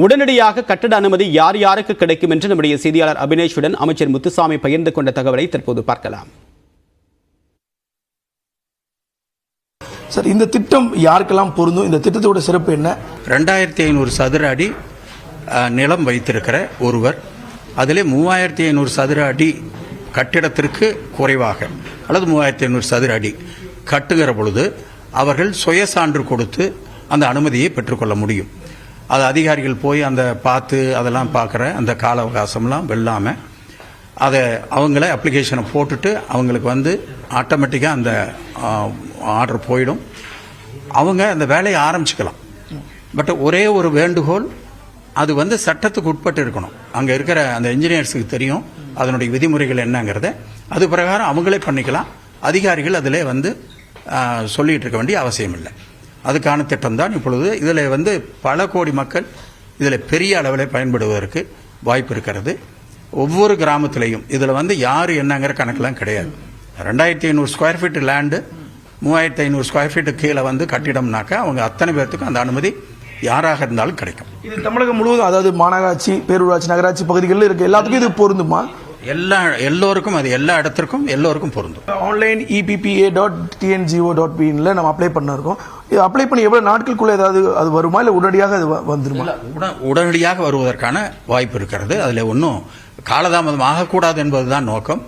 உடனடியாக கட்டட அனுமதி யார் யாருக்கு கிடைக்கும் என்று நம்முடைய செய்தியாளர் அபினேஷுடன் அமைச்சர் முத்துசாமி பகிர்ந்து கொண்ட தகவலை தற்போது பார்க்கலாம். சார், இந்த திட்டம் யாருக்கெல்லாம் பொருந்தும்? இந்த திட்டத்தோட சிறப்பு என்ன? 2500 சதுர அடி நிலம் வைத்திருக்கிற ஒருவர் அதிலே 3500 சதுர அடி கட்டிடத்திற்கு குறைவாக அல்லது 3500 சதுர அடி கட்டுகிற பொழுது அவர்கள் சுய சான்று கொடுத்து அந்த அனுமதியை பெற்றுக்கொள்ள முடியும். அது அதிகாரிகள் போய் அந்த பார்த்து அதெல்லாம் பார்க்குற அந்த கால அவகாசம்லாம் வெல்லாமல் அதை அவங்கள அப்ளிகேஷனை போட்டுட்டு அவங்களுக்கு ஆட்டோமேட்டிக்காக அந்த ஆர்டர் போயிடும். அவங்க அந்த வேலையை ஆரம்பிச்சுக்கலாம். பட் ஒரே ஒரு வேண்டுகோள், அது சட்டத்துக்கு உட்பட்டு இருக்கணும். அங்கே இருக்கிற அந்த இன்ஜினியர்ஸுக்கு தெரியும் அதனுடைய விதிமுறைகள் என்னங்கிறத. அது பிரகாரம் அவங்களே பண்ணிக்கலாம். அதிகாரிகள் அதில் சொல்லிகிட்டு இருக்க வேண்டிய அவசியம் இல்லை. அதுக்கான திட்டம் தான் இப்பொழுது. இதில் பல கோடி மக்கள் இதில் பெரிய அளவில் பயன்படுவதற்கு வாய்ப்பு இருக்கிறது. ஒவ்வொரு கிராமத்திலையும் இதில் யார் என்னங்கிற கணக்கெல்லாம் கிடையாது. 2500 square feet land 3500 square feet கீழே கட்டிடம்னாக்கா அவங்க அத்தனை பேர்த்துக்கும் அந்த அனுமதி யாராக இருந்தாலும் கிடைக்கும். இது தமிழகம் முழுவதும், அதாவது மாநகராட்சி, பேரூராட்சி, நகராட்சி பகுதிகளில் இருக்க எல்லாத்துக்கும் இது பொருந்துமா? எல்லோருக்கும், அது எல்லா இடத்திற்கும் எல்லோருக்கும் பொருந்தும். ஆன்லைன் EPPA.tngo.in நம்ம அப்ளை பண்ணிருக்கோம். இது அப்ளை பண்ணி எவ்வளவு நாட்களுக்குள்ள ஏதாவது அது வருமா, இல்ல உடனடியாக அது வந்துருமா? உடனடியாக வருவதற்கான வாய்ப்பு இருக்கிறது. அதுல ஒன்றும் காலதாமதம் ஆகக்கூடாது என்பதுதான் நோக்கம்.